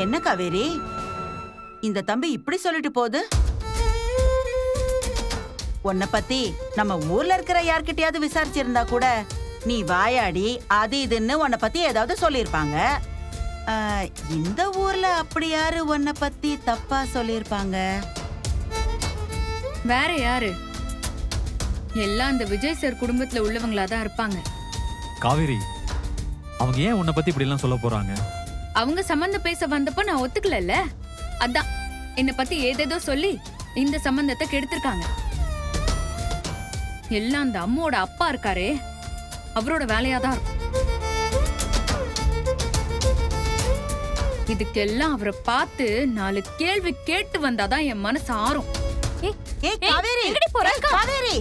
என்ன காவேரி, இந்த தம்பி இப்படி சொல்லிட்டு போகுது? உன்னை பத்தி நம்ம ஊர்ல இருக்கிற யார்கிட்டயாவது விசாரிச்சிருந்தா கூட நீ வாயாடி அது இதுன்னு உன்னை பத்தி ஏதாவது சொல்லிருப்பாங்க. இந்த ஊர்ல அப்படி யாரு உன்னை பத்தி தப்பா சொல்லிருப்பாங்க? வேற யாரு? எல்லாம் அந்த விஜய் சார் குடும்பத்துல உள்ளவங்களா தான் இருப்பாங்க. காவேரி, அவங்க ஏன் உன்னை பத்தி இப்படி எல்லாம் சொல்ல போறாங்க? அவங்க சம்பந்தம் பேச வந்தப்ப நான் ஒத்துக்கலல்ல, அதான் என்ன பத்தி ஏதேதோ சொல்லி இந்த சம்பந்தத்தை கெடுத்திருக்காங்க. எல்லாம் அந்த அம்மாவோட அப்பா இருக்காரே, அவரோட வேலையாதான் இருக்கும். இதுக்கெல்லாம் அவரை பார்த்து 4 கேள்வி கேட்டு வந்தாதான் என் மனசு ஆறும். காவேரி, எங்கடி போற? காவேரி